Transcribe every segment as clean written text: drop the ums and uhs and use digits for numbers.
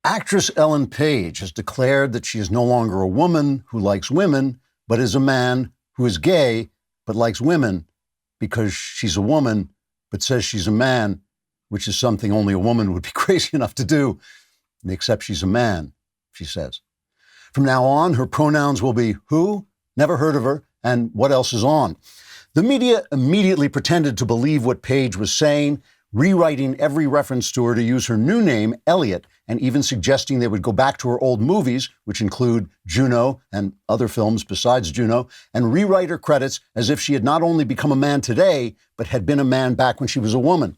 Actress Ellen Page has declared that she is no longer a woman who likes women, but is a man who is gay but likes women because she's a woman but says she's a man, which is something only a woman would be crazy enough to do, except she's a man, she says. From now on, her pronouns will be who, never heard of her, and what else is on. The media immediately pretended to believe what Page was saying, rewriting every reference to her to use her new name, Elliot, and even suggesting they would go back to her old movies, which include Juno and other films besides Juno, and rewrite her credits as if she had not only become a man today, but had been a man back when she was a woman.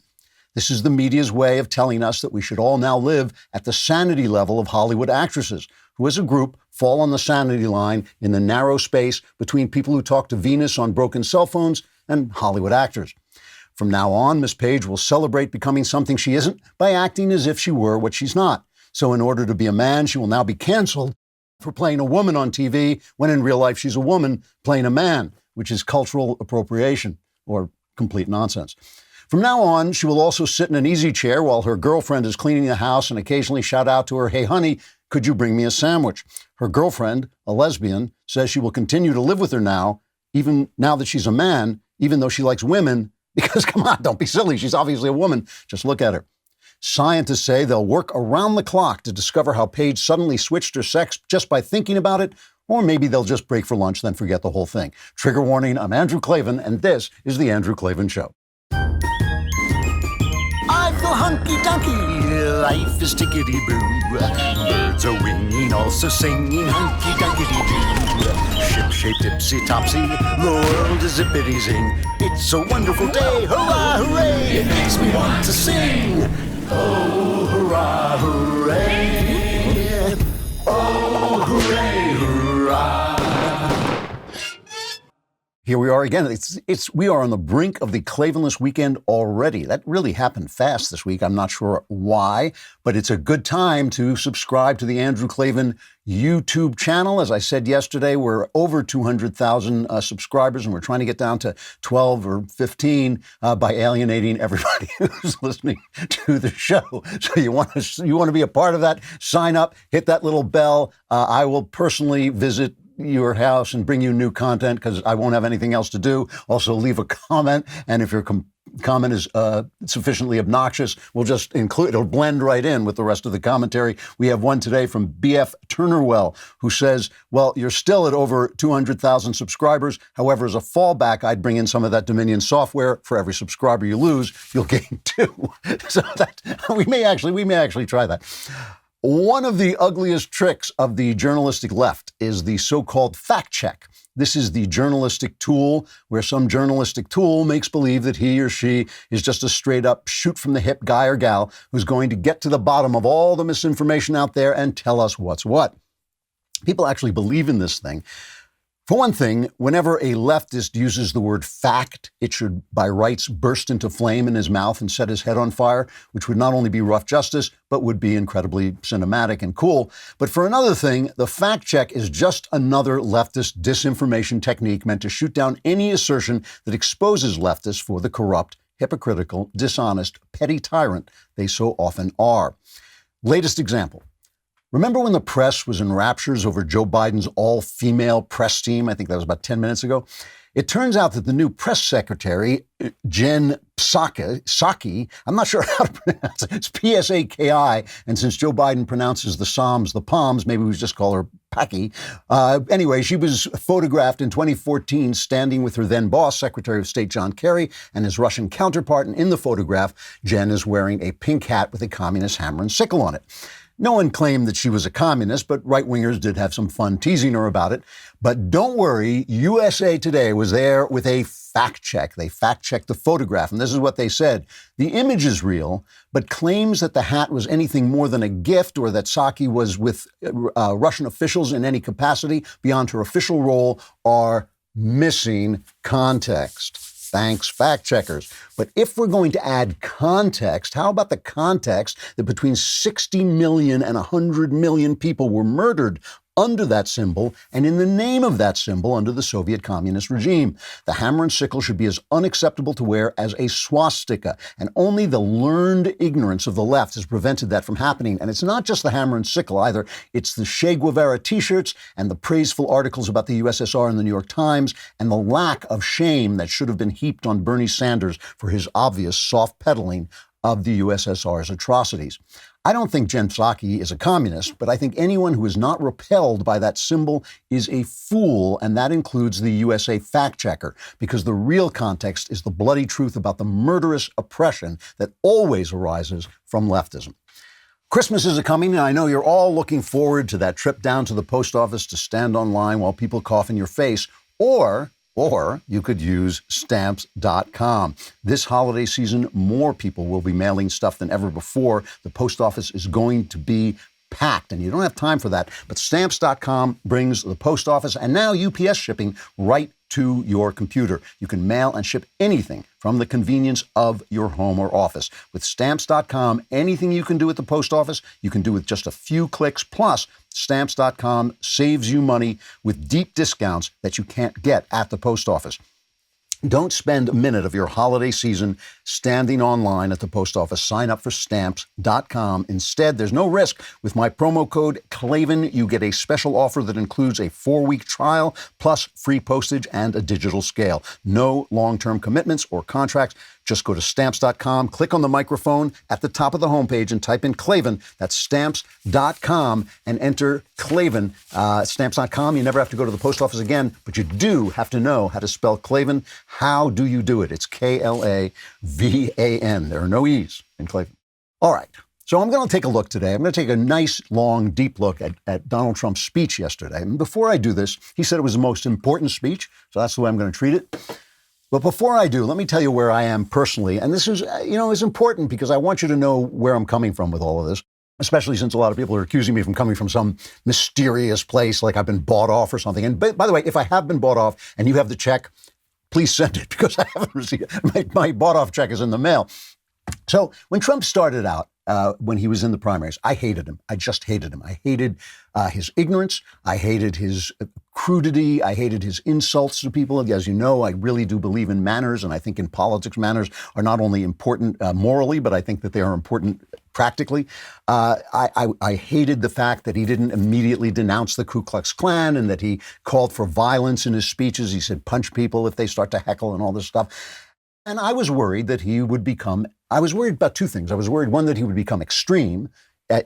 This is the media's way of telling us that we should all now live at the sanity level of Hollywood actresses, who as a group fall on the sanity line in the narrow space between people who talk to Venus on broken cell phones and Hollywood actors. From now on, Miss Page will celebrate becoming something she isn't by acting as if she were what she's not. So in order to be a man, she will now be canceled for playing a woman on TV when in real life she's a woman playing a man, which is cultural appropriation or complete nonsense. From now on, she will also sit in an easy chair while her girlfriend is cleaning the house and occasionally shout out to her, "Hey, honey, could you bring me a sandwich?" Her girlfriend, a lesbian, says she will continue to live with her now, even now that she's a man, even though she likes women, because come on, don't be silly. She's obviously a woman. Just look at her. Scientists say they'll work around the clock to discover how Page suddenly switched her sex just by thinking about it, or maybe they'll just break for lunch, then forget the whole thing. Trigger warning, I'm Andrew Klavan, and this is The Andrew Klavan Show. I feel hunky-dunky, life is tickety-boo. Birds are winging, also singing hunky-dunky-doo. Ship-shaped, ipsy-topsy, the world is zippity-zing. It's a wonderful day, hurrah, hooray! It makes me want to sing. Oh, hurrah, hooray! Oh, hooray, hurrah! Here we are again. We are on the brink of the Klavanless weekend already. That really happened fast this week. I'm not sure why, but it's a good time to subscribe to the Andrew Klavan YouTube channel. As I said yesterday, we're over 200,000 subscribers, and we're trying to get down to 12 or 15 by alienating everybody who's listening to the show. So you want to be a part of that? Sign up, hit that little bell. I will personally visit your house and bring you new content because I won't have anything else to do. Also, leave a comment, and if your comment is sufficiently obnoxious, we'll just include, it'll blend right in with the rest of the commentary. We have one today from BF Turnerwell, who says, well, you're still at over 200,000 subscribers. However, as a fallback, I'd bring in some of that Dominion software. For every subscriber you lose, you'll gain 2. So that we may actually try that. One of the ugliest tricks of the journalistic left is the so-called fact check. This is the journalistic tool where some journalistic tool makes believe that he or she is just a straight-up shoot-from-the-hip guy or gal who's going to get to the bottom of all the misinformation out there and tell us what's what. People actually believe in this thing. For one thing, whenever a leftist uses the word fact, it should by rights burst into flame in his mouth and set his head on fire, which would not only be rough justice, but would be incredibly cinematic and cool. But for another thing, the fact check is just another leftist disinformation technique meant to shoot down any assertion that exposes leftists for the corrupt, hypocritical, dishonest, petty tyrant they so often are. Latest example. Remember when the press was in raptures over Joe Biden's all-female press team? I think that was about 10 minutes ago. It turns out that the new press secretary, Jen Psaki, I'm not sure how to pronounce it. It's P-S-A-K-I. And since Joe Biden pronounces the Psalms the Palms, maybe we just call her Paki. Anyway, she was photographed in 2014 standing with her then boss, Secretary of State John Kerry, and his Russian counterpart. And in the photograph, Jen is wearing a pink hat with a communist hammer and sickle on it. No one claimed that she was a communist, but right-wingers did have some fun teasing her about it. But don't worry, USA Today was there with a fact check. They fact-checked the photograph, and this is what they said. The image is real, but claims that the hat was anything more than a gift or that Psaki was with Russian officials in any capacity beyond her official role are missing context. Thanks, fact checkers. But if we're going to add context, how about the context that between 60 million and 100 million people were murdered under that symbol and in the name of that symbol under the Soviet communist regime. The hammer and sickle should be as unacceptable to wear as a swastika, and only the learned ignorance of the left has prevented that from happening. And it's not just the hammer and sickle either. It's the Che Guevara t-shirts and the praiseful articles about the USSR in the New York Times and the lack of shame that should have been heaped on Bernie Sanders for his obvious soft peddling of the USSR's atrocities. I don't think Jen Psaki is a communist, but I think anyone who is not repelled by that symbol is a fool, and that includes the USA fact-checker, because the real context is the bloody truth about the murderous oppression that always arises from leftism. Christmas is coming, and I know you're all looking forward to that trip down to the post office to stand online while people cough in your face, or you could use Stamps.com. This holiday season, more people will be mailing stuff than ever before. The post office is going to be packed, and you don't have time for that. But Stamps.com brings the post office and now UPS shipping right to your computer. You can mail and ship anything from the convenience of your home or office. With Stamps.com, anything you can do at the post office, you can do with just a few clicks. Plus, Stamps.com saves you money with deep discounts that you can't get at the post office. Don't spend a minute of your holiday season standing online at the post office. Sign up for Stamps.com. Instead, there's no risk. With my promo code Klavan, you get a special offer that includes a 4-week trial, plus free postage and a digital scale. No long-term commitments or contracts. Just go to Stamps.com, click on the microphone at the top of the homepage and type in Klavan. That's Stamps.com and enter Klavan. Stamps.com, you never have to go to the post office again, but you do have to know how to spell Klavan. How do you do it? It's Klavan. There are no E's in Klavan. All right. So I'm going to take a look today. I'm going to take a nice, long, deep look at Donald Trump's speech yesterday. And before I do this, he said it was the most important speech, so that's the way I'm going to treat it. But before I do, let me tell you where I am personally. And this is, is important because I want you to know where I'm coming from with all of this, especially since a lot of people are accusing me from coming from some mysterious place, like I've been bought off or something. And by the way, if I have been bought off and you have the check, please send it because I haven't received it. My bought off check is in the mail. So when Trump started out, when he was in the primaries, I hated him. I just hated him. I hated his ignorance. I hated his crudity. I hated his insults to people. As you know, I really do believe in manners, and I think in politics, manners are not only important morally, but I think that they are important practically. I hated the fact that he didn't immediately denounce the Ku Klux Klan and that he called for violence in his speeches. He said, punch people if they start to heckle and all this stuff. And I was worried that he would I was worried about two things. I was worried, one, that he would become extreme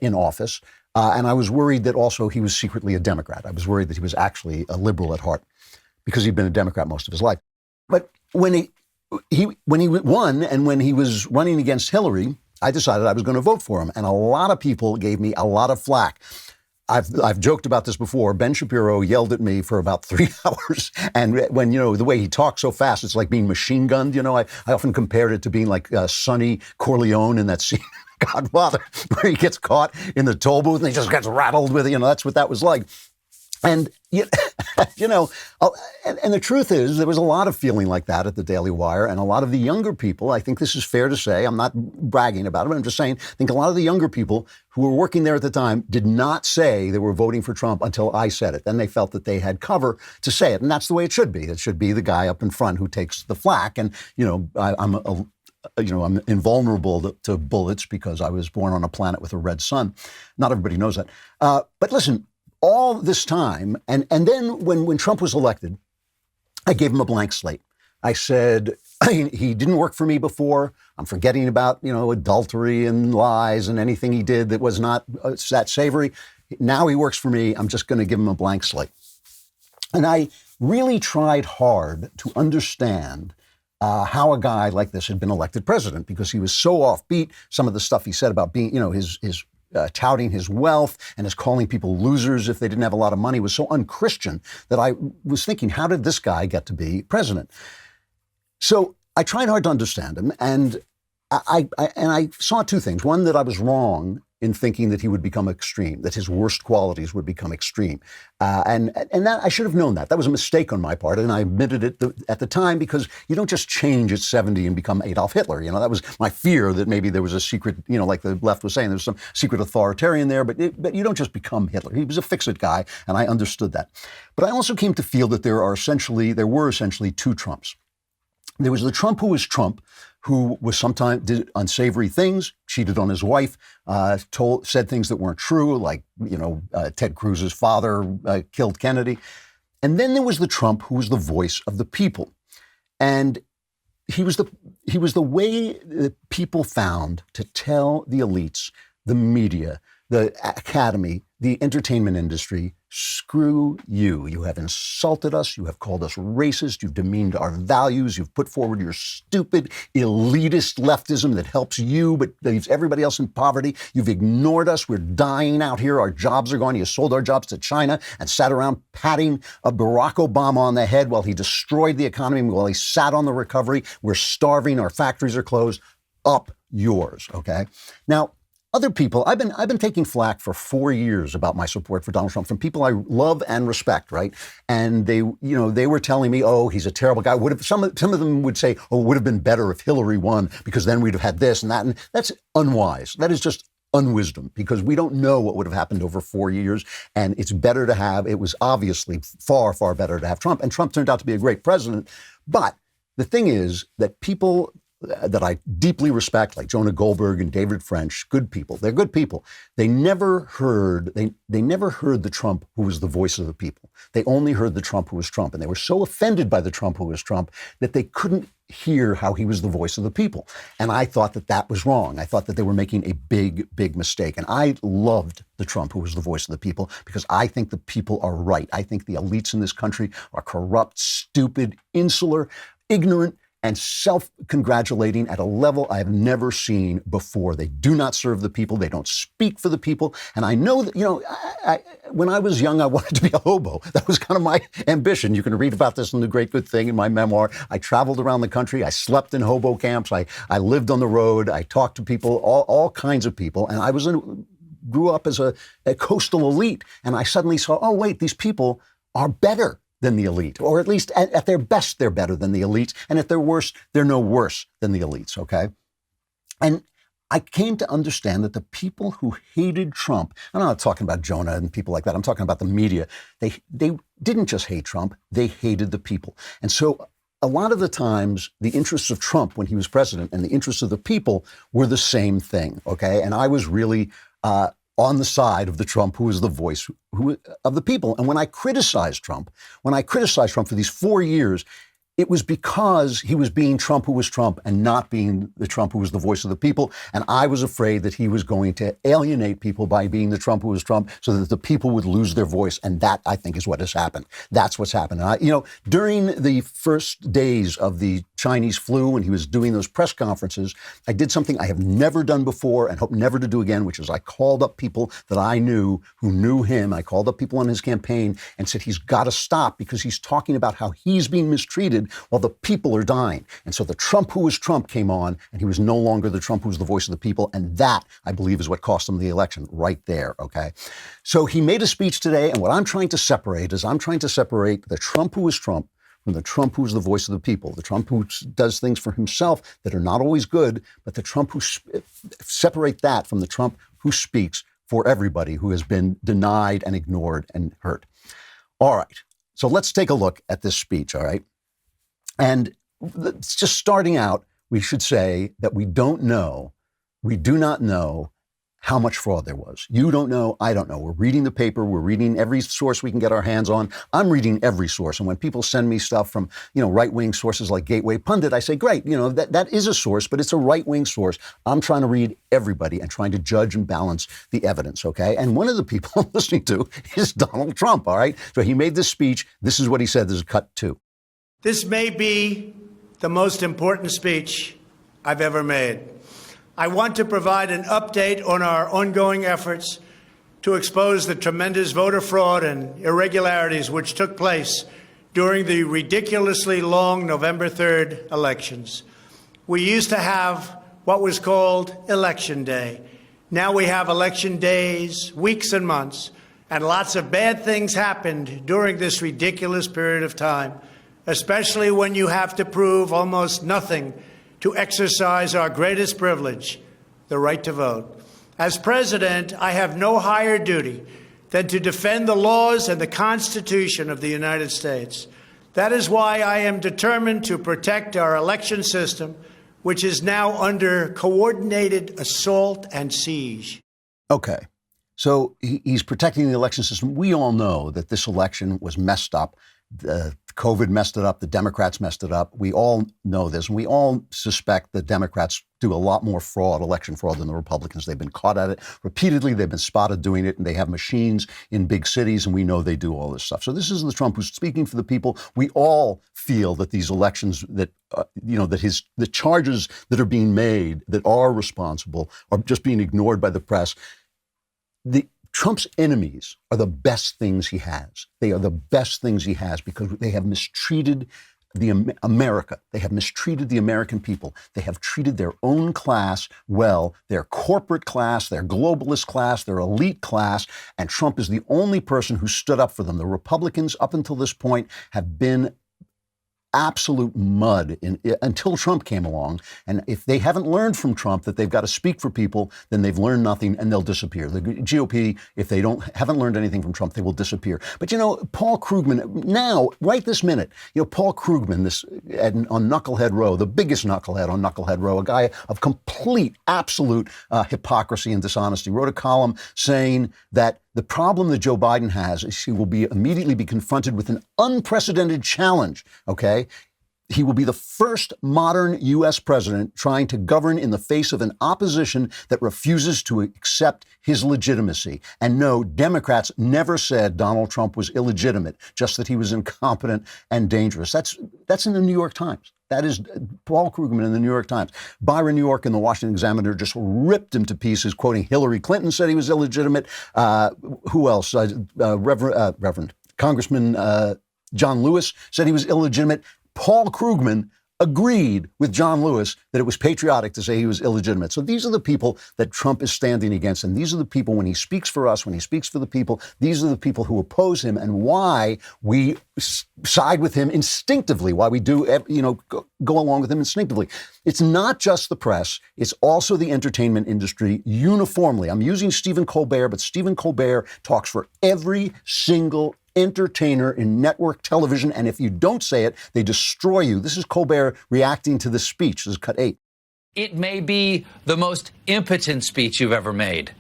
in office. And I was worried that also he was secretly a Democrat. I was worried that he was actually a liberal at heart because he'd been a Democrat most of his life. But when he won and when he was running against Hillary, I decided I was going to vote for him. And a lot of people gave me a lot of flack. I've joked about this before. Ben Shapiro yelled at me for about 3 hours. And when, the way he talks so fast, it's like being machine gunned. I often compared it to being like Sonny Corleone in that scene, Godfather, where he gets caught in the toll booth and he just gets rattled with it. That's what that was like. And, and the truth is, there was a lot of feeling like that at the Daily Wire. And a lot of the younger people, I think this is fair to say, I'm not bragging about it, but I'm just saying, I think a lot of the younger people who were working there at the time did not say they were voting for Trump until I said it. Then they felt that they had cover to say it. And that's the way it should be. It should be the guy up in front who takes the flak. And, I'm invulnerable to bullets because I was born on a planet with a red sun. Not everybody knows that. But listen, all this time, and then when Trump was elected, I gave him a blank slate. I said, he didn't work for me before. I'm forgetting about, adultery and lies and anything he did that was not that savory. Now he works for me. I'm just going to give him a blank slate. And I really tried hard to understand how a guy like this had been elected president because he was so offbeat. Some of the stuff he said about being, his touting his wealth and his calling people losers if they didn't have a lot of money was so unchristian that I was thinking, how did this guy get to be president? So I tried hard to understand him, and I saw two things. One, that I was wrong in thinking that he would become extreme, that his worst qualities would become extreme. And that I should have known that. That was a mistake on my part, and I admitted it at the time, because you don't just change at 70 and become Adolf Hitler. That was my fear, that maybe there was a secret, like the left was saying, there's some secret authoritarian there, but you don't just become Hitler. He was a fix-it guy, and I understood that. But I also came to feel that there were essentially two Trumps. There was the Trump who was Trump, who was sometimes did unsavory things, cheated on his wife, said things that weren't true, like, Ted Cruz's father killed Kennedy. And then there was the Trump who was the voice of the people. And he was the way that people found to tell the elites, the media, the academy, the entertainment industry, screw you. You have insulted us. You have called us racist. You've demeaned our values. You've put forward your stupid, elitist leftism that helps you but leaves everybody else in poverty. You've ignored us. We're dying out here. Our jobs are gone. You sold our jobs to China and sat around patting Barack Obama on the head while he destroyed the economy, while he sat on the recovery. We're starving. Our factories are closed. Up yours, okay? Now, other people, I've been taking flack for 4 years about my support for Donald Trump from people I love and respect, right? And they were telling me, oh, he's a terrible guy. Some of them would say, oh, it would have been better if Hillary won, because then we'd have had this and that. And that's unwise. That is just unwisdom, because we don't know what would have happened over 4 years. And it was obviously far, far better to have Trump. And Trump turned out to be a great president. But the thing is that people that I deeply respect, like Jonah Goldberg and David French, good people. They're good people. They never heard the Trump who was the voice of the people. They only heard the Trump who was Trump. And they were so offended by the Trump who was Trump that they couldn't hear how he was the voice of the people. And I thought that was wrong. I thought that they were making a big, big mistake. And I loved the Trump who was the voice of the people, because I think the people are right. I think the elites in this country are corrupt, stupid, insular, ignorant, and self-congratulating at a level I have never seen before. They do not serve the people. They don't speak for the people. And I know that, when I was young, I wanted to be a hobo. That was kind of my ambition. You can read about this in The Great Good Thing in my memoir. I traveled around the country. I slept in hobo camps. I lived on the road. I talked to people, all kinds of people. And I grew up as a coastal elite. And I suddenly saw, oh, wait, these people are better than the elite, or at least at their best, they're better than the elites. And at their worst, they're no worse than the elites, okay? And I came to understand that the people who hated Trump, I'm not talking about Jonah and people like that, I'm talking about the media, they didn't just hate Trump, they hated the people. And so a lot of the times, the interests of Trump when he was president and the interests of the people were the same thing, okay? And I was really on the side of the Trump who was the voice of the people. And when I criticized Trump for these 4 years, it was because he was being Trump who was Trump and not being the Trump who was the voice of the people. And I was afraid that he was going to alienate people by being the Trump who was Trump, so that the people would lose their voice. And that, I think, is what has happened. That's what's happened. And during the first days of the Chinese flu, when he was doing those press conferences, I did something I have never done before and hope never to do again, which is I called up people that I knew who knew him. I called up people on his campaign and said, he's got to stop, because he's talking about how he's being mistreated while the people are dying. And so the Trump who was Trump came on, and he was no longer the Trump who was the voice of the people. And that, I believe, is what cost him the election right there, okay? So he made a speech today, and what I'm trying to separate the Trump who was Trump from the Trump who's the voice of the people, the Trump who does things for himself that are not always good, but the Trump who separate that from the Trump who speaks for everybody who has been denied and ignored and hurt. All right, so let's take a look at this speech, all right? And just starting out, we should say that we do not know how much fraud there was. You don't know, I don't know. We're reading the paper, we're reading every source we can get our hands on. I'm reading every source. And when people send me stuff from, right-wing sources like Gateway Pundit, I say, great, that is a source, but it's a right-wing source. I'm trying to read everybody and trying to judge and balance the evidence, okay? And one of the people I'm listening to is Donald Trump, all right? So he made this speech. This is what he said. This is cut 2. This may be the most important speech I've ever made. I want to provide an update on our ongoing efforts to expose the tremendous voter fraud and irregularities which took place during the ridiculously long November 3rd elections. We used to have what was called Election Day. Now we have election days, weeks and months, and lots of bad things happened during this ridiculous period of time, especially when you have to prove almost nothing to exercise our greatest privilege, the right to vote. As president, I have no higher duty than to defend the laws and the Constitution of the United States. That is why I am determined to protect our election system, which is now under coordinated assault and siege. Okay. So he's protecting the election system. We all know that this election was messed up. COVID messed it up. The Democrats messed it up. We all know this. And we all suspect the Democrats do a lot more fraud, election fraud, than the Republicans. They've been caught at it repeatedly. They've been spotted doing it. And they have machines in big cities. And we know they do all this stuff. So this is the Trump who's speaking for the people. We all feel that these elections, that, the charges that are being made that are responsible are just being ignored by the press. Trump's enemies are the best things he has. They are the best things he has because they have mistreated America. They have mistreated the American people. They have treated their own class well, their corporate class, their globalist class, their elite class, and Trump is the only person who stood up for them. The Republicans, up until this point, have been absolute mud until Trump came along. And if they haven't learned from Trump that they've got to speak for people, then they've learned nothing and they'll disappear. The GOP, if they haven't learned anything from Trump, they will disappear. But, Paul Krugman, now, right this minute, Paul Krugman, on Knucklehead Row, the biggest knucklehead on Knucklehead Row, a guy of complete, absolute hypocrisy and dishonesty, wrote a column saying that the problem that Joe Biden has is he will immediately be confronted with an unprecedented challenge, okay? He will be the first modern U.S. president trying to govern in the face of an opposition that refuses to accept his legitimacy. And no, Democrats never said Donald Trump was illegitimate, just that he was incompetent and dangerous. That's in the New York Times. That is Paul Krugman in the New York Times. Byron New York and the Washington Examiner just ripped him to pieces, quoting Hillary Clinton said he was illegitimate. Who else? Reverend Congressman John Lewis said he was illegitimate. Paul Krugman agreed with John Lewis that it was patriotic to say he was illegitimate. So these are the people that Trump is standing against. And these are the people, when he speaks for us, when he speaks for the people, these are the people who oppose him and why we side with him instinctively, why we do, go along with him instinctively. It's not just the press. It's also the entertainment industry uniformly. I'm using Stephen Colbert, but Stephen Colbert talks for every single entertainer in network television, and if you don't say it, they destroy you. This is Colbert reacting to this speech. This is cut 8. It may be the most impotent speech you've ever made,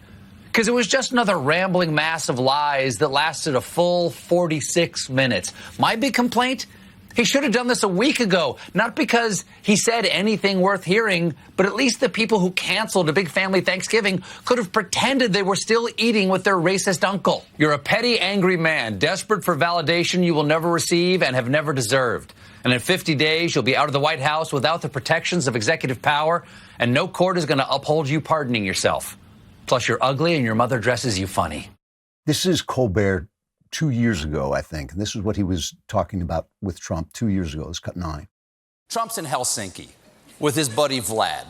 because it was just another rambling mass of lies that lasted a full 46 minutes. My big complaint? He should have done this a week ago, not because he said anything worth hearing, but at least the people who canceled a big family Thanksgiving could have pretended they were still eating with their racist uncle. You're a petty, angry man, desperate for validation you will never receive and have never deserved. And in 50 days, you'll be out of the White House without the protections of executive power, and no court is going to uphold you pardoning yourself. Plus, you're ugly and your mother dresses you funny. This is Colbert 2 years ago, I think. And this is what he was talking about with Trump 2 years ago. It's cut 9. Trump's in Helsinki with his buddy Vlad.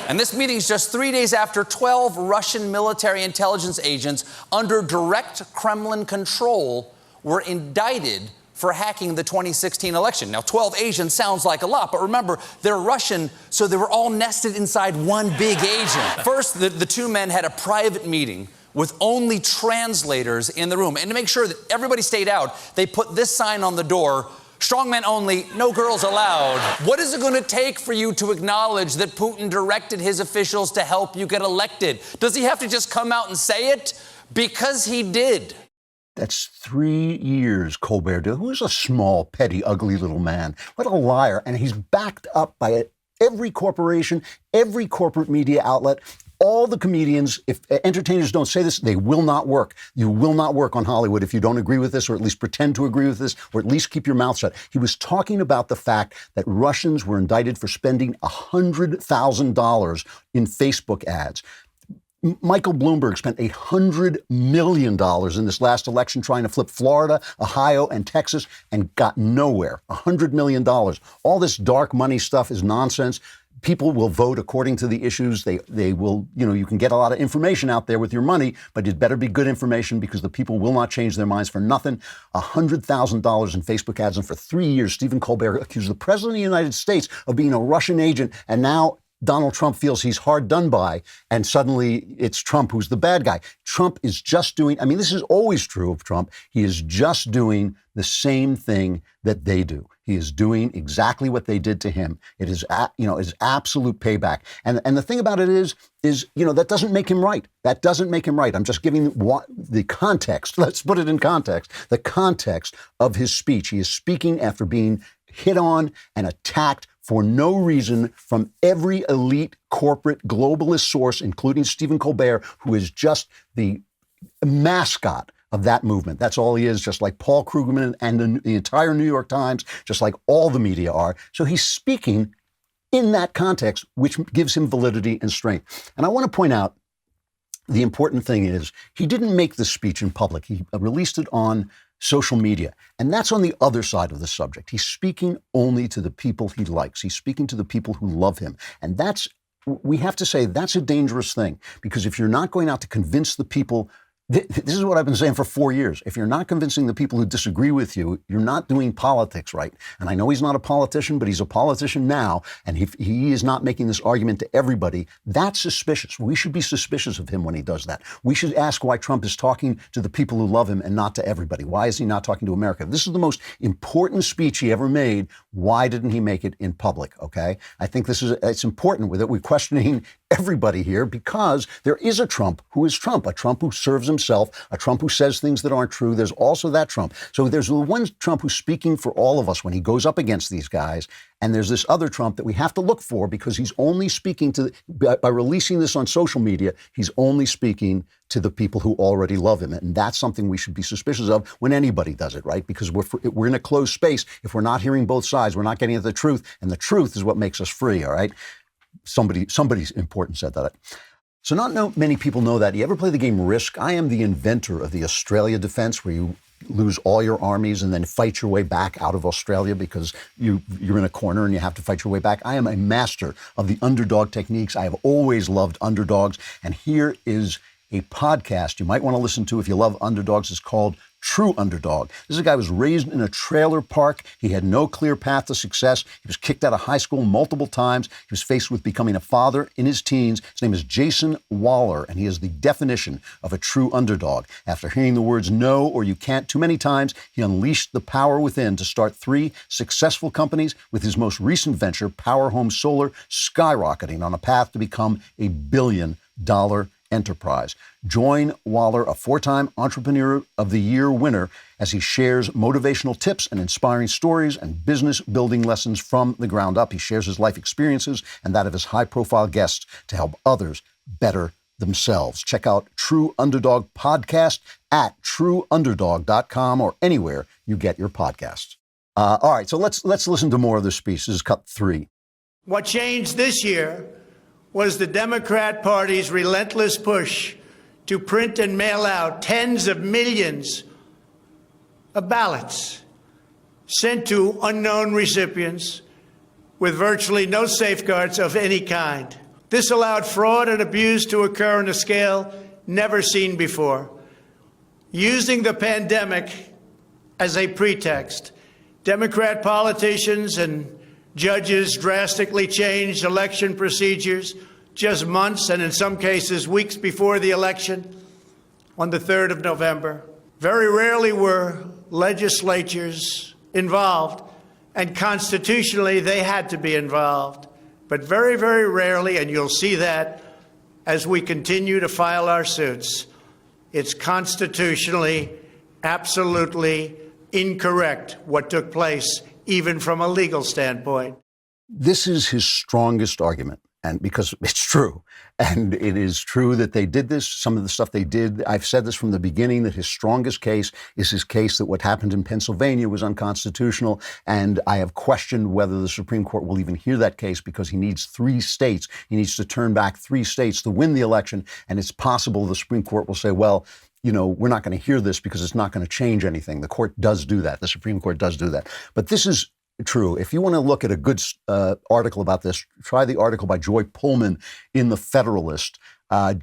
And this meeting's just 3 days after 12 Russian military intelligence agents under direct Kremlin control were indicted for hacking the 2016 election. Now, 12 agents sounds like a lot, but remember, they're Russian, so they were all nested inside one big agent. First, the two men had a private meeting with only translators in the room. And to make sure that everybody stayed out, they put this sign on the door: strong men only, no girls allowed. What is it going to take for you to acknowledge that Putin directed his officials to help you get elected? Does he have to just come out and say it? Because he did. That's 3 years, Colbert did. Who's a small, petty, ugly little man? What a liar. And he's backed up by every corporation, every corporate media outlet. All the comedians, if entertainers don't say this, they will not work. You will not work on Hollywood if you don't agree with this, or at least pretend to agree with this, or at least keep your mouth shut. He was talking about the fact that Russians were indicted for spending $100,000 in Facebook ads. Michael Bloomberg spent $100 million in this last election trying to flip Florida, Ohio, and Texas and got nowhere. $100 million. All this dark money stuff is nonsense. people will vote according to the issues. They will, you can get a lot of information out there with your money, but it better be good information because the people will not change their minds for nothing. $100,000 in Facebook ads. And for 3 years, Stephen Colbert accused the president of the United States of being a Russian agent. And now Donald Trump feels he's hard done by, and suddenly it's Trump who's the bad guy. Trump is just doing, this is always true of Trump. He is just doing the same thing that they do. He is doing exactly what they did to him. It is, is absolute payback. And the thing about it is, that doesn't make him right. That doesn't make him right. I'm just giving the context. Let's put it in context. The context of his speech. He is speaking after being hit on and attacked for no reason from every elite corporate globalist source, including Stephen Colbert, who is just the mascot of that movement. That's all he is, just like Paul Krugman and the entire New York Times, just like all the media are. So he's speaking in that context, which gives him validity and strength. And I want to point out, the important thing is he didn't make this speech in public. He released it on social media. And that's on the other side of the subject. He's speaking only to the people he likes. He's speaking to the people who love him. And we have to say, that's a dangerous thing, because if you're not going out to convince the people, this is what I've been saying for 4 years. If you're not convincing the people who disagree with you, you're not doing politics right. And I know he's not a politician, but he's a politician now. And he is not making this argument to everybody. That's suspicious. We should be suspicious of him when he does that. We should ask why Trump is talking to the people who love him and not to everybody. Why is he not talking to America? This is the most important speech he ever made. Why didn't he make it in public? Okay. I think it's important with it. We're questioning everybody here because there is a Trump who is Trump, a Trump who serves himself, a Trump who says things that aren't true. There's also that Trump. So there's the one Trump who's speaking for all of us when he goes up against these guys. And there's this other Trump that we have to look for because he's only speaking by releasing this on social media, he's only speaking to the people who already love him. And that's something we should be suspicious of when anybody does it, right? Because we're in a closed space. If we're not hearing both sides, we're not getting at the truth. And the truth is what makes us free, all right? Somebody important said that. So not many people know that. You ever play the game Risk? I am the inventor of the Australia defense, where you lose all your armies and then fight your way back out of Australia because you're in a corner and you have to fight your way back. I am a master of the underdog techniques. I have always loved underdogs. And here is a podcast you might want to listen to if you love underdogs. It's called True Underdog. This is a guy who was raised in a trailer park. He had no clear path to success. He was kicked out of high school multiple times. He was faced with becoming a father in his teens. His name is Jason Waller, and he is the definition of a true underdog. After hearing the words no or you can't too many times, he unleashed the power within to start 3 successful companies, with his most recent venture, Power Home Solar, skyrocketing on a path to become a $1 billion enterprise. Join Waller, a 4-time Entrepreneur of the Year winner, as he shares motivational tips and inspiring stories and business building lessons from the ground up. He shares his life experiences and that of his high-profile guests to help others better themselves. Check out True Underdog Podcast at trueunderdog.com or anywhere you get your podcasts. All right, so let's listen to more of this speech. This is cut 3. What changed this year was the Democrat Party's relentless push to print and mail out tens of millions of ballots sent to unknown recipients with virtually no safeguards of any kind. This allowed fraud and abuse to occur on a scale never seen before. Using the pandemic as a pretext, Democrat politicians and judges drastically changed election procedures just months and in some cases weeks before the election on the 3rd of November. Very rarely were legislatures involved, and constitutionally they had to be involved. But very, very rarely, and you'll see that as we continue to file our suits, it's constitutionally absolutely incorrect what took place, even from a legal standpoint. This is his strongest argument, and because it's true. And it is true that they did this, some of the stuff they did. I've said this from the beginning, that his strongest case is his case that what happened in Pennsylvania was unconstitutional. And I have questioned whether the Supreme Court will even hear that case, because he needs 3 states. He needs to turn back 3 states to win the election. And it's possible the Supreme Court will say, well, we're not going to hear this because it's not going to change anything. The court does do that. The Supreme Court does do that. But this is true. If you want to look at a good article about this, try the article by Joy Pullman in The Federalist.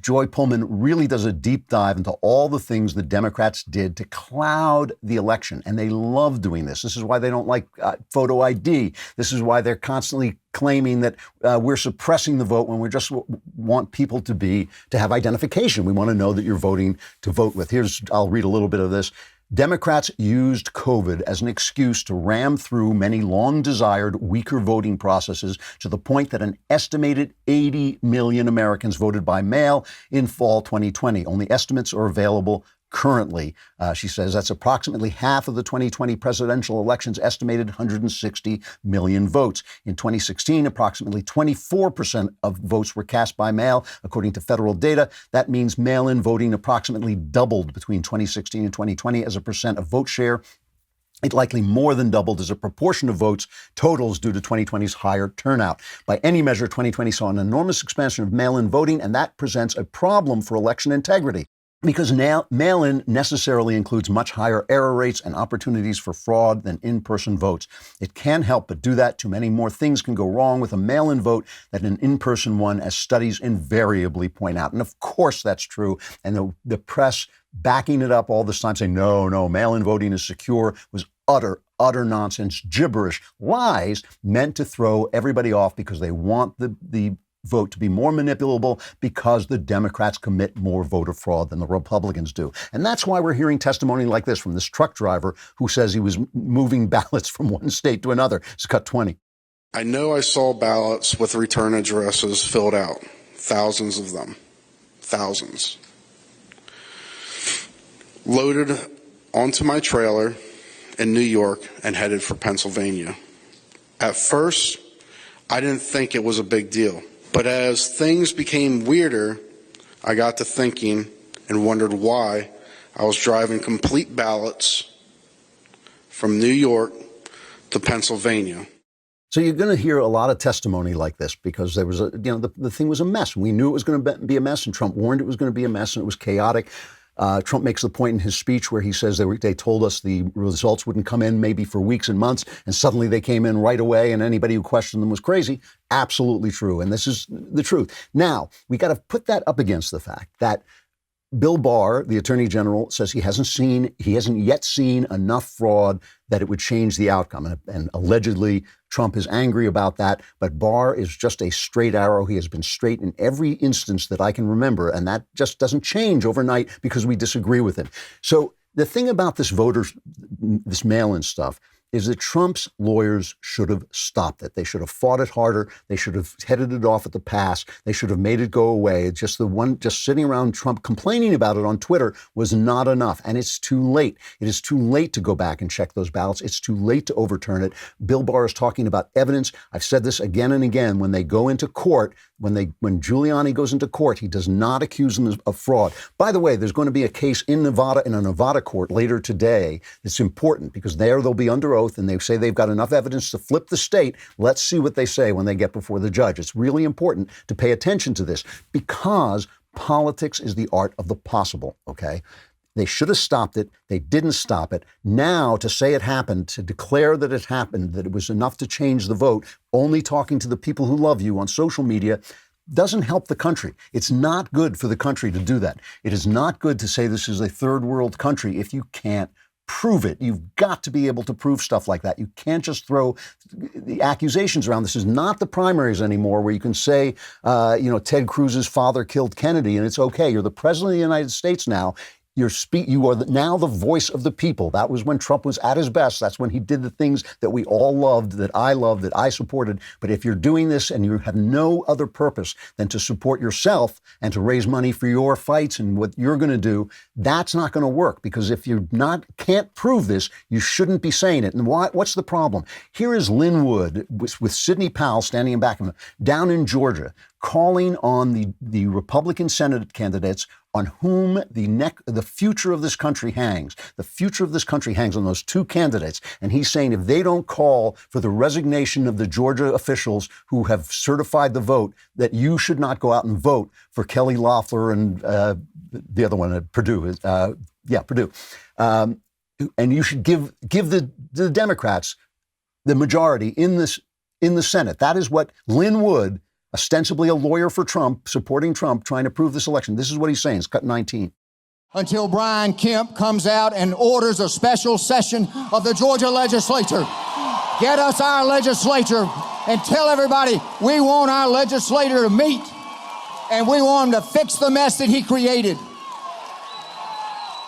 Joy Pullman really does a deep dive into all the things the Democrats did to cloud the election. And they love doing this. This is why they don't like photo ID. This is why they're constantly claiming that we're suppressing the vote when we just want people to have identification. We want to know that you're voting to vote with. I'll read a little bit of this. Democrats used COVID as an excuse to ram through many long-desired, weaker voting processes to the point that an estimated 80 million Americans voted by mail in fall 2020. Only estimates are available currently. She says that's approximately half of the 2020 presidential election's estimated 160 million votes. In 2016, approximately 24% of votes were cast by mail, according to federal data. That means mail-in voting approximately doubled between 2016 and 2020 as a percent of vote share. It likely more than doubled as a proportion of votes totals due to 2020's higher turnout. By any measure, 2020 saw an enormous expansion of mail-in voting, and that presents a problem for election integrity. Because mail-in necessarily includes much higher error rates and opportunities for fraud than in-person votes. It can't help but do that. Too many more things can go wrong with a mail-in vote than an in-person one, as studies invariably point out. And of course that's true. And the press backing it up all this time, saying, no, mail-in voting is secure, was utter nonsense, gibberish, lies meant to throw everybody off because they want the vote to be more manipulable because the Democrats commit more voter fraud than the Republicans do. And that's why we're hearing testimony like this from this truck driver who says he was moving ballots from one state to another. It's cut 20. I know I saw ballots with return addresses filled out, thousands of them, thousands, loaded onto my trailer in New York and headed for Pennsylvania. At first, I didn't think it was a big deal. But as things became weirder, I got to thinking and wondered why I was driving complete ballots from New York to Pennsylvania. So you're going to hear a lot of testimony like this because there was the thing was a mess. We knew it was going to be a mess, and Trump warned it was going to be a mess, and it was chaotic. Trump makes the point in his speech where he says they told us the results wouldn't come in maybe for weeks and months, and suddenly they came in right away, and anybody who questioned them was crazy. Absolutely true, and this is the truth. Now, we got to put that up against the fact that Bill Barr, the Attorney General, says he hasn't yet seen enough fraud that it would change the outcome. And allegedly, Trump is angry about that. But Barr is just a straight arrow. He has been straight in every instance that I can remember. And that just doesn't change overnight because we disagree with him. So the thing about this mail-in stuff is that Trump's lawyers should have stopped it. They should have fought it harder. They should have headed it off at the pass. They should have made it go away. Just sitting around Trump complaining about it on Twitter was not enough. And it's too late. It is too late to go back and check those ballots. It's too late to overturn it. Bill Barr is talking about evidence. I've said this again and again. When they go into court, when Giuliani goes into court, he does not accuse them of fraud. By the way, there's going to be a case in Nevada, in a Nevada court later today. It's important because they'll be under oath and they say they've got enough evidence to flip the state. Let's see what they say when they get before the judge. It's really important to pay attention to this because politics is the art of the possible, okay? They should have stopped it. They didn't stop it. Now, to say it happened, to declare that it happened, that it was enough to change the vote, only talking to the people who love you on social media, doesn't help the country. It's not good for the country to do that. It is not good to say this is a third world country if you can't prove it. You've got to be able to prove stuff like that. You can't just throw the accusations around. This is not the primaries anymore where you can say, Ted Cruz's father killed Kennedy and it's okay. You're the president of the United States now. You are now the voice of the people. That was when Trump was at his best. That's when he did the things that we all loved, that I supported. But if you're doing this and you have no other purpose than to support yourself and to raise money for your fights and what you're going to do, that's not going to work. Because if you can't prove this, you shouldn't be saying it. And what's the problem? Here is Lynn Wood with Sidney Powell standing in back of him down in Georgia, calling on the Republican Senate candidates on whom the future of this country hangs. The future of this country hangs on those two candidates. And he's saying if they don't call for the resignation of the Georgia officials who have certified the vote, that you should not go out and vote for Kelly Loeffler and the other one at Purdue. Purdue. And you should give the Democrats the majority in the Senate. That is what Lynn Wood, ostensibly a lawyer for Trump, supporting Trump, trying to prove this election. This is what he's saying. It's cut 19. Until Brian Kemp comes out and orders a special session of the Georgia legislature. Get us our legislature and tell everybody we want our legislator to meet and we want him to fix the mess that he created.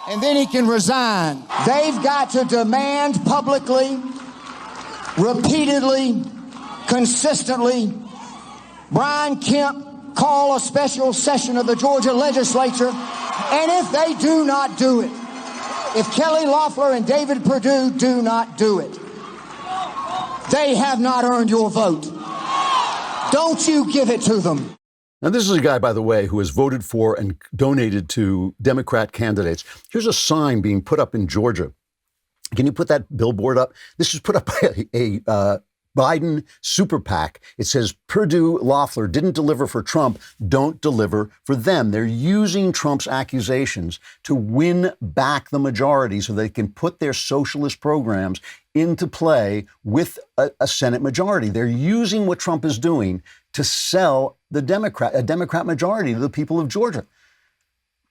And then he can resign. They've got to demand publicly, repeatedly, consistently, Brian Kemp call a special session of the Georgia legislature. And if they do not do it, if Kelly Loeffler and David Perdue do not do it, they have not earned your vote. Don't you give it to them. Now, this is a guy, by the way, who has voted for and donated to Democrat candidates. Here's a sign being put up in Georgia. Can you put that billboard up? This is put up by a Biden super PAC. It says Perdue, Loeffler didn't deliver for Trump, don't deliver for them. They're using Trump's accusations to win back the majority so they can put their socialist programs into play with a Senate majority. They're using what Trump is doing to sell a Democrat majority to the people of Georgia.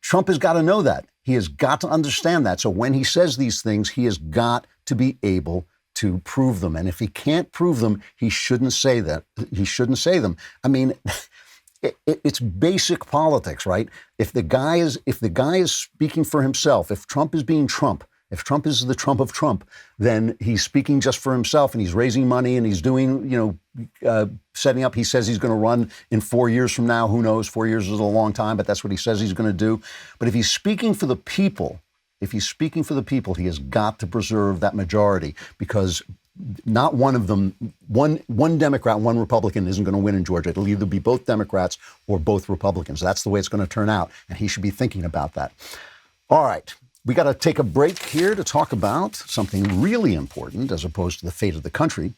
Trump has got to know that. He has got to understand that. So when he says these things, he has got to be able to prove them. And if he can't prove them, he shouldn't say that. He shouldn't say them. I mean, it's basic politics, right? If the guy is speaking for himself, if Trump is being Trump, if Trump is the Trump of Trump, then he's speaking just for himself and he's raising money and he's doing, setting up. He says he's going to run in 4 years from now. Who knows? 4 years is a long time, but that's what he says he's going to do. But if he's speaking for the people, he has got to preserve that majority because not one of them, one Democrat, one Republican isn't going to win in Georgia. It'll either be both Democrats or both Republicans. That's the way it's going to turn out. And he should be thinking about that. All right. We got to take a break here to talk about something really important as opposed to the fate of the country.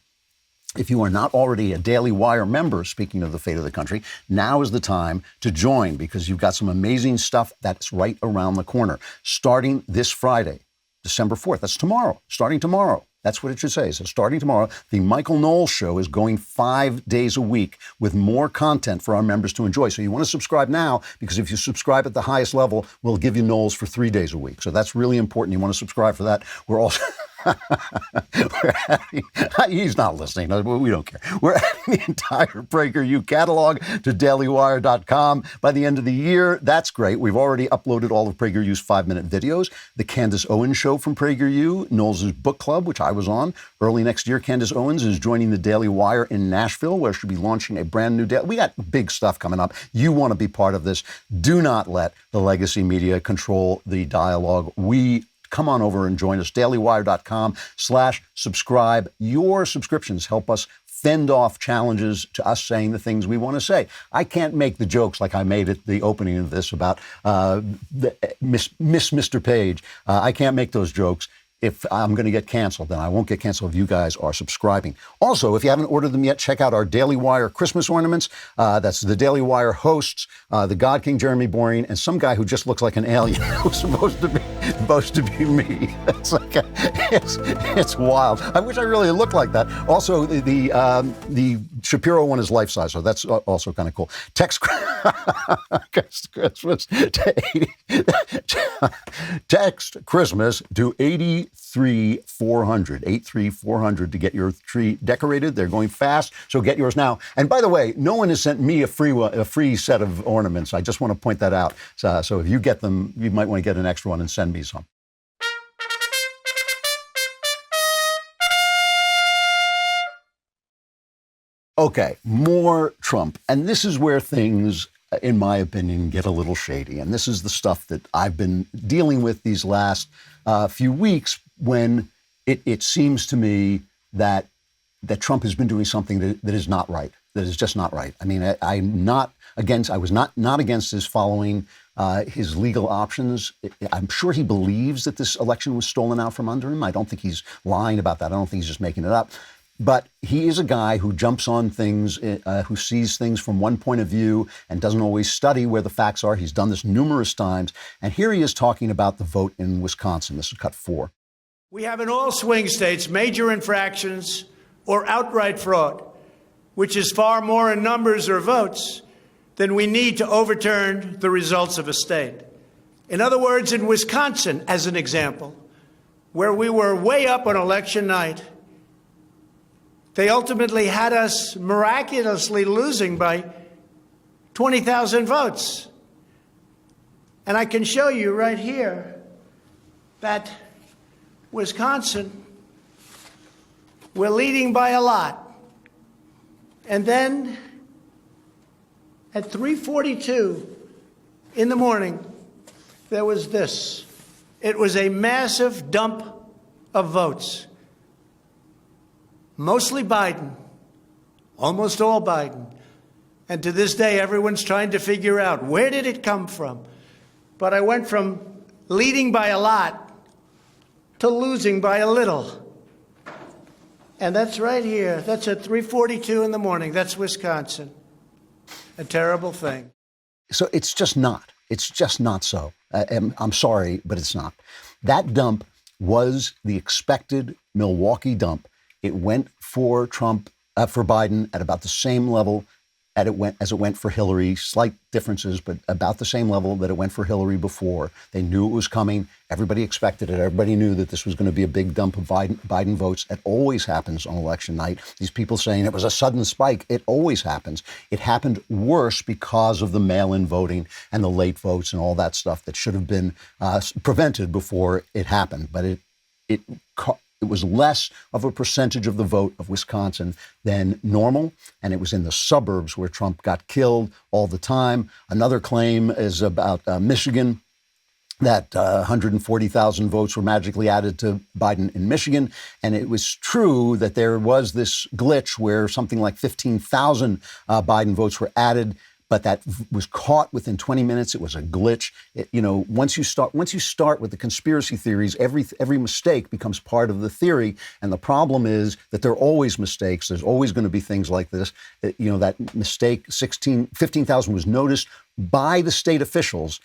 If you are not already a Daily Wire member, speaking of the fate of the country, now is the time to join because you've got some amazing stuff that's right around the corner. Starting this Friday, December 4th, that's tomorrow, starting tomorrow. That's what it should say. So starting tomorrow, the Michael Knowles Show is going 5 days a week with more content for our members to enjoy. So you want to subscribe now because if you subscribe at the highest level, we'll give you Knowles for 3 days a week. So that's really important. You want to subscribe for that. We're also... he's not listening. We don't care. We're adding the entire PragerU catalog to dailywire.com by the end of the year. That's great. We've already uploaded all of PragerU's 5-minute videos. The Candace Owens Show from PragerU, Knowles' book club, which I was on. Early next year, Candace Owens is joining the Daily Wire in Nashville, where she'll be launching a brand new We got big stuff coming up. You want to be part of this. Do not let the legacy media control the dialogue. Come on over and join us. dailywire.com/subscribe. Your subscriptions help us fend off challenges to us saying the things we want to say. I can't make the jokes like I made at the opening of this about Miss Mr. Page. I can't make those jokes. If I'm going to get canceled, then I won't get canceled if you guys are subscribing. Also, if you haven't ordered them yet, check out our Daily Wire Christmas ornaments. That's the Daily Wire hosts, the God King Jeremy Boring, and some guy who just looks like an alien who's supposed to be me. It's wild. I wish I really looked like that. Also, the Shapiro one is life size, so that's also kind of cool. Text Christmas to text Christmas to 83400 83400 to get your tree decorated. They're going fast, so get yours now. And by the way, no one has sent me a free set of ornaments. I just want to point that out. So if you get them, you might want to get an extra one and send me some. Okay, more Trump. And this is where things, in my opinion, get a little shady. And this is the stuff that I've been dealing with these last few weeks when it seems to me that Trump has been doing something that is not right, that is just not right. I mean, I was not against his following his legal options. I'm sure he believes that this election was stolen out from under him. I don't think he's lying about that. I don't think he's just making it up. But he is a guy who jumps on things, who sees things from one point of view and doesn't always study where the facts are. He's done this numerous times. And here he is talking about the vote in Wisconsin. This is cut 4. We have in all swing states major infractions or outright fraud, which is far more in numbers or votes than we need to overturn the results of a state. In other words, in Wisconsin, as an example, where we were way up on election night, they ultimately had us miraculously losing by 20,000 votes. And I can show you right here that Wisconsin, we're leading by a lot. And then at 3:42 in the morning, there was this. It was a massive dump of votes. Mostly Biden, almost all Biden. And to this day, everyone's trying to figure out, where did it come from? But I went from leading by a lot to losing by a little. And that's right here. That's at 3:42 in the morning. That's Wisconsin. A terrible thing. So it's just not. It's just not so. I'm sorry, but it's not. That dump was the expected Milwaukee dump. It went for Trump, for Biden at about the same level as it went for Hillary. Slight differences, but about the same level that it went for Hillary before. They knew it was coming. Everybody expected it. Everybody knew that this was going to be a big dump of Biden votes. It always happens on election night. These people saying it was a sudden spike. It always happens. It happened worse because of the mail-in voting and the late votes and all that stuff that should have been prevented before it happened. But it was less of a percentage of the vote of Wisconsin than normal, and it was in the suburbs where Trump got killed all the time. Another claim is about Michigan, that 140,000 votes were magically added to Biden in Michigan. And it was true that there was this glitch where something like 15,000 Biden votes were added, but that was caught within 20 minutes. It was a glitch. Once you start with the conspiracy theories, every mistake becomes part of the theory. And the problem is that there are always mistakes. There's always going to be things like this. That mistake, 15,000 was noticed by the state officials,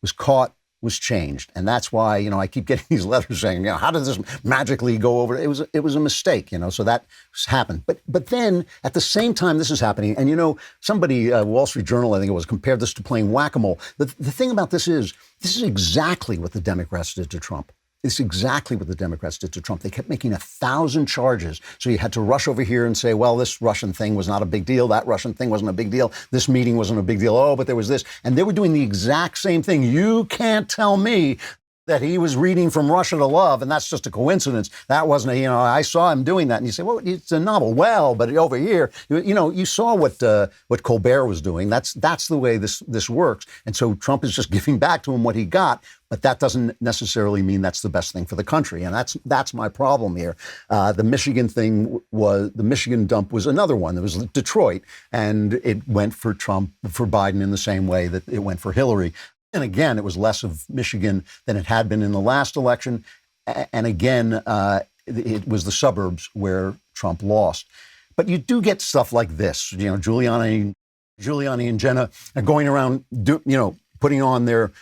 was caught, was changed. And that's why, I keep getting these letters saying, how did this magically go over? It was a mistake, so that happened. But then at the same time this is happening, and somebody, Wall Street Journal, I think it was, compared this to playing whack-a-mole. The thing about this is exactly what the Democrats did to Trump. It's exactly what the Democrats did to Trump. They kept making 1,000 charges. So you had to rush over here and say, well, this Russian thing was not a big deal. That Russian thing wasn't a big deal. This meeting wasn't a big deal. Oh, but there was this. And they were doing the exact same thing. You can't tell me that he was reading From Russia to Love, and that's just a coincidence. That wasn't I saw him doing that. And you say, well, it's a novel. Well, but over here, you saw what Colbert was doing. That's the way this works. And so Trump is just giving back to him what he got, but that doesn't necessarily mean that's the best thing for the country. And that's my problem here. The Michigan dump was another one. There was Detroit, and it went for Biden in the same way that it went for Hillary. And again, it was less of Michigan than it had been in the last election. And again, it was the suburbs where Trump lost. But you do get stuff like this. Giuliani and Jenna are going around, putting on their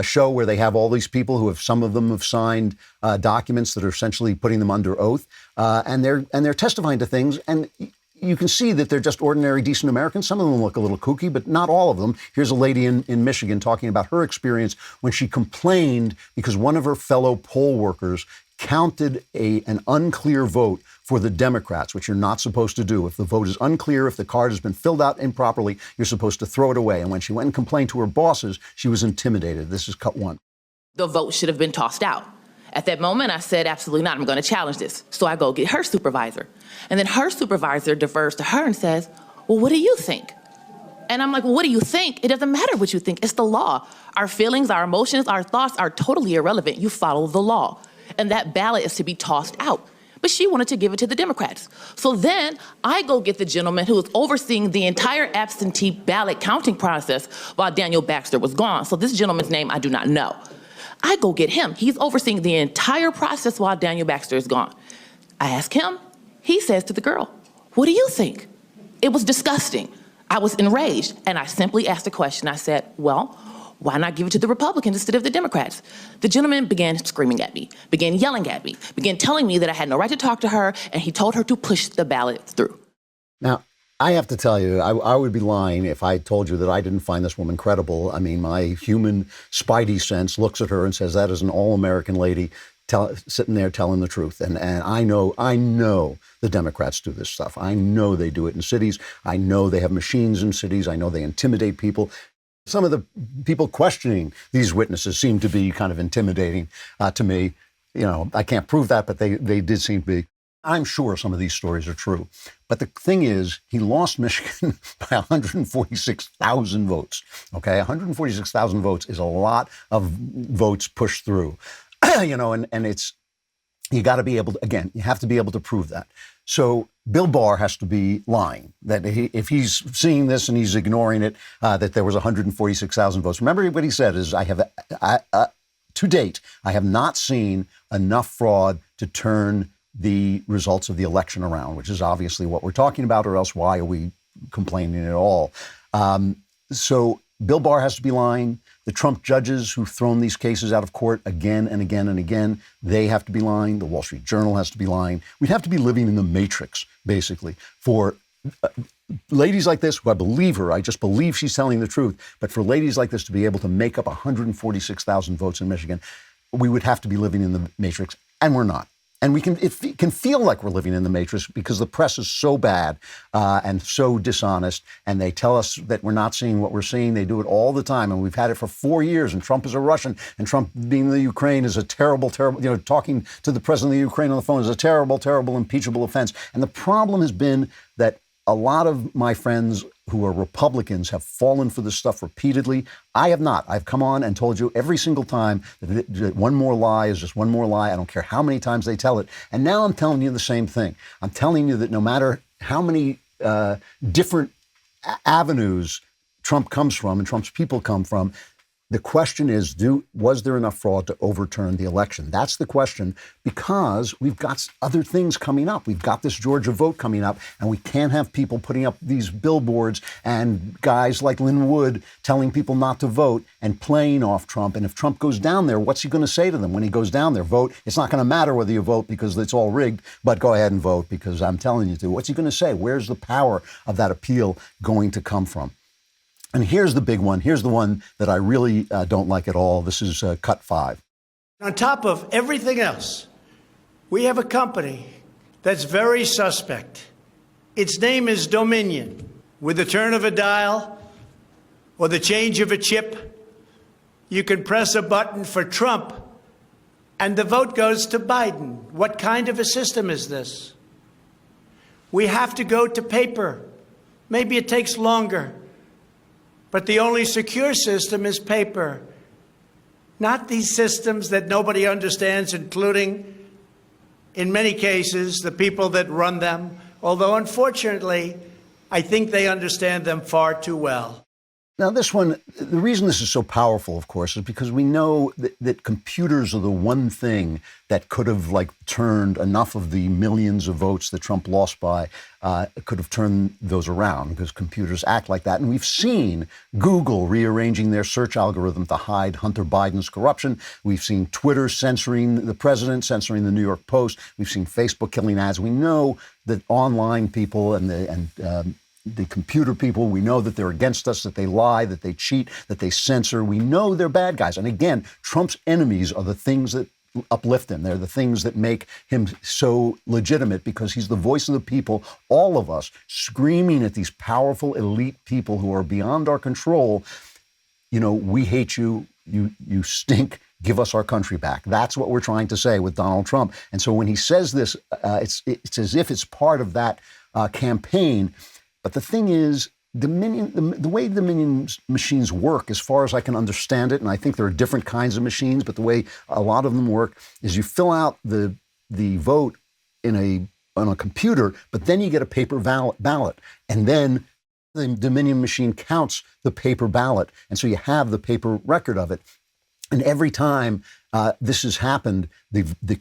show where they have all these people some of them have signed documents that are essentially putting them under oath, and they're testifying to things. And you can see that they're just ordinary, decent Americans. Some of them look a little kooky, but not all of them. Here's a lady in Michigan talking about her experience when she complained because one of her fellow poll workers counted an unclear vote for the Democrats, which you're not supposed to do. If the vote is unclear, if the card has been filled out improperly, you're supposed to throw it away. And when she went and complained to her bosses, she was intimidated. This is cut one. The vote should have been tossed out. At that moment, I said, absolutely not. I'm going to challenge this. So I go get her supervisor. And then her supervisor defers to her and says, well, what do you think? And I'm like, well, what do you think? It doesn't matter what you think. It's the law. Our feelings, our emotions, our thoughts are totally irrelevant. You follow the law. And that ballot is to be tossed out. But she wanted to give it to the Democrats. So then I go get the gentleman who was overseeing the entire absentee ballot counting process while Daniel Baxter was gone. So this gentleman's name I do not know. I go get him. He's overseeing the entire process while Daniel Baxter is gone. I ask him. He says to the girl, what do you think? It was disgusting. I was enraged, and I simply asked a question. I said, well, Why not give it to the Republicans instead of the Democrats? The gentleman began screaming at me, began yelling at me, began telling me that I had no right to talk to her, and he told her to push the ballot through. Now, I have to tell you, I would be lying if I told you that I didn't find this woman credible. I mean, my human spidey sense looks at her and says, that is an all-American lady sitting there telling the truth. And I know the Democrats do this stuff. I know they do it in cities. I know they have machines in cities. I know they intimidate people. Some of the people questioning these witnesses seem to be kind of intimidating to me. You know, I can't prove that, but they did seem to be. I'm sure some of these stories are true. But the thing is, he lost Michigan by 146,000 votes. Okay, 146,000 votes is a lot of votes pushed through. You know, and it's, you got to be able to, again, you have to be able to prove that. So Bill Barr has to be lying, that if he's seeing this and he's ignoring it, that there was 146,000 votes. Remember what he said is, to date, I have not seen enough fraud to turn the results of the election around, which is obviously what we're talking about, or else why are we complaining at all? So Bill Barr has to be lying. The Trump judges who've thrown these cases out of court again and again and again, they have to be lying. The Wall Street Journal has to be lying. We'd have to be living in the Matrix, basically, for ladies like this, who I believe her, I just believe she's telling the truth, but for ladies like this to be able to make up 146,000 votes in Michigan, we would have to be living in the Matrix, and we're not. And it can feel like we're living in the Matrix because the press is so bad and so dishonest, and they tell us that we're not seeing what we're seeing. They do it all the time, and we've had it for 4 years, and Trump is a Russian, and Trump being in the Ukraine is a terrible, terrible, you know, talking to the president of the Ukraine on the phone is a terrible, terrible, impeachable offense. And the problem has been that a lot of my friends who are Republicans have fallen for this stuff repeatedly. I have not. I've come on and told you every single time that one more lie is just one more lie. I don't care how many times they tell it. And now I'm telling you the same thing. I'm telling you that no matter how many different avenues Trump comes from and Trump's people come from, the question is, was there enough fraud to overturn the election? That's the question, because we've got other things coming up. We've got this Georgia vote coming up, and we can't have people putting up these billboards and guys like Lynn Wood telling people not to vote and playing off Trump. And if Trump goes down there, what's he going to say to them when he goes down there? Vote. It's not going to matter whether you vote because it's all rigged, but go ahead and vote because I'm telling you to. What's he going to say? Where's the power of that appeal going to come from? And here's the big one. Here's the one that I really don't like at all. This is cut 5. On top of everything else, we have a company that's very suspect. Its name is Dominion. With the turn of a dial or the change of a chip, you can press a button for Trump and the vote goes to Biden. What kind of a system is this? We have to go to paper. Maybe it takes longer. But the only secure system is paper, not these systems that nobody understands, including, in many cases, the people that run them, although unfortunately, I think they understand them far too well. Now, this one, the reason this is so powerful, of course, is because we know that computers are the one thing that could have, turned enough of the millions of votes that Trump lost by, could have turned those around, because computers act like that. And we've seen Google rearranging their search algorithm to hide Hunter Biden's corruption. We've seen Twitter censoring the president, censoring the New York Post. We've seen Facebook killing ads. We know that online people and the computer people, we know that they're against us, that they lie, that they cheat, that they censor. We know they're bad guys. And again, Trump's enemies are the things that uplift him. They're the things that make him so legitimate, because he's the voice of the people, all of us screaming at these powerful elite people who are beyond our control. You know, we hate you. You stink. Give us our country back. That's what we're trying to say with Donald Trump. And so when he says this, it's as if it's part of that campaign. But the thing is, the way Dominion machines work, as far as I can understand it, and I think there are different kinds of machines, but the way a lot of them work is you fill out the vote on a computer, but then you get a paper ballot. And then the Dominion machine counts the paper ballot. And so you have the paper record of it. And every time this has happened, the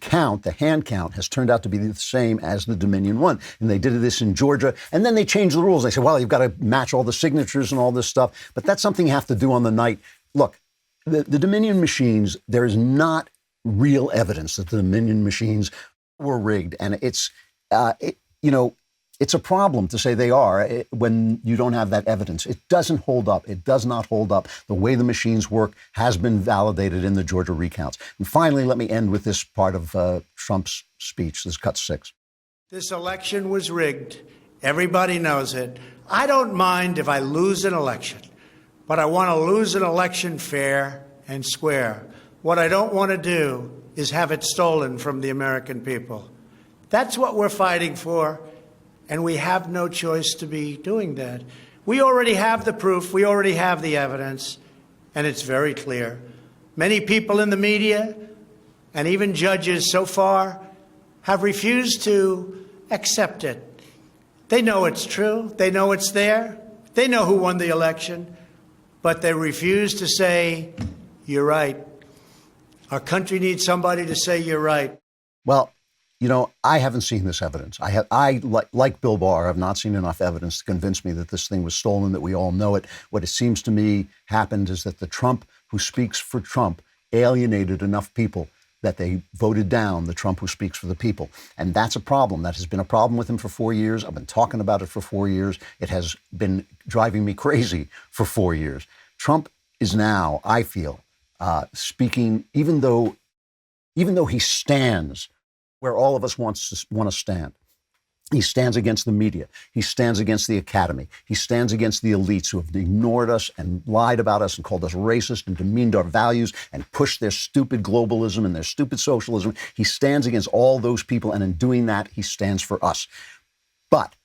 hand count has turned out to be the same as the Dominion one. And they did this in Georgia. And then they changed the rules. They said, well, you've got to match all the signatures and all this stuff. But that's something you have to do on the night. Look, the Dominion machines, there is not real evidence that the Dominion machines were rigged. And it's a problem to say they are when you don't have that evidence. It doesn't hold up. It does not hold up. The way the machines work has been validated in the Georgia recounts. And finally, let me end with this part of Trump's speech. This is cut 6. This election was rigged. Everybody knows it. I don't mind if I lose an election, but I want to lose an election fair and square. What I don't want to do is have it stolen from the American people. That's what we're fighting for, and we have no choice to be doing that. We already have the proof. We already have the evidence, and it's very clear. Many people in the media and even judges so far have refused to accept it. They know it's true. They know it's there. They know who won the election, but they refuse to say, you're right. Our country needs somebody to say you're right. Well, I haven't seen this evidence. Like Bill Barr, have not seen enough evidence to convince me that this thing was stolen, that we all know it. What it seems to me happened is that the Trump who speaks for Trump alienated enough people that they voted down the Trump who speaks for the people. And that's a problem. That has been a problem with him for 4 years. I've been talking about it for 4 years. It has been driving me crazy for 4 years. Trump is now, I feel, speaking, even though he stands where all of us want to stand. He stands against the media. He stands against the academy. He stands against the elites who have ignored us and lied about us and called us racist and demeaned our values and pushed their stupid globalism and their stupid socialism. He stands against all those people, and in doing that, he stands for us. But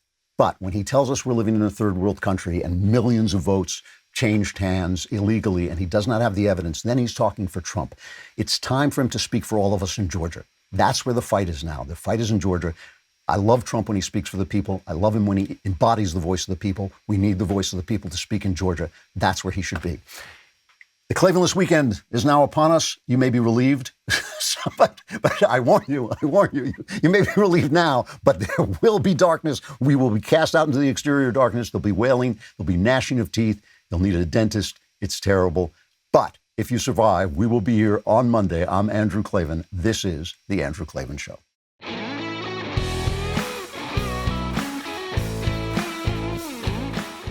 when he tells us we're living in a third world country and millions of votes changed hands illegally and he does not have the evidence, then he's talking for Trump. It's time for him to speak for all of us in Georgia. That's where the fight is now. The fight is in Georgia. I love Trump when he speaks for the people. I love him when he embodies the voice of the people. We need the voice of the people to speak in Georgia. That's where he should be. The Klavanless weekend is now upon us. You may be relieved, but I warn you, you may be relieved now, but there will be darkness. We will be cast out into the exterior darkness. There'll be wailing. There'll be gnashing of teeth. You'll need a dentist. It's terrible. But if you survive, we will be here on Monday. I'm Andrew Klavan. This is The Andrew Klavan Show.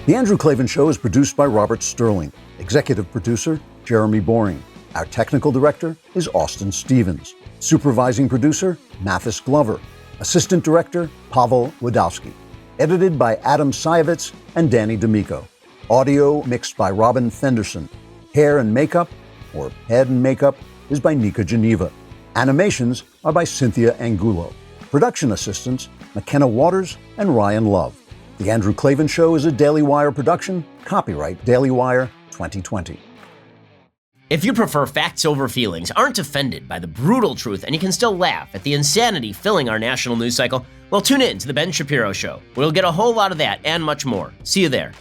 The Andrew Klavan Show is produced by Robert Sterling. Executive producer, Jeremy Boring. Our technical director is Austin Stevens. Supervising producer, Mathis Glover. Assistant director, Pavel Wadowski. Edited by Adam Sayevitz and Danny D'Amico. Audio mixed by Robin Fenderson. Hair and makeup, or head and makeup, is by Nika Geneva. Animations are by Cynthia Angulo. Production assistants, McKenna Waters and Ryan Love. The Andrew Klavan Show is a Daily Wire production. Copyright Daily Wire 2020. If you prefer facts over feelings, aren't offended by the brutal truth, and you can still laugh at the insanity filling our national news cycle, well, tune in to The Ben Shapiro Show. We'll get a whole lot of that and much more. See you there.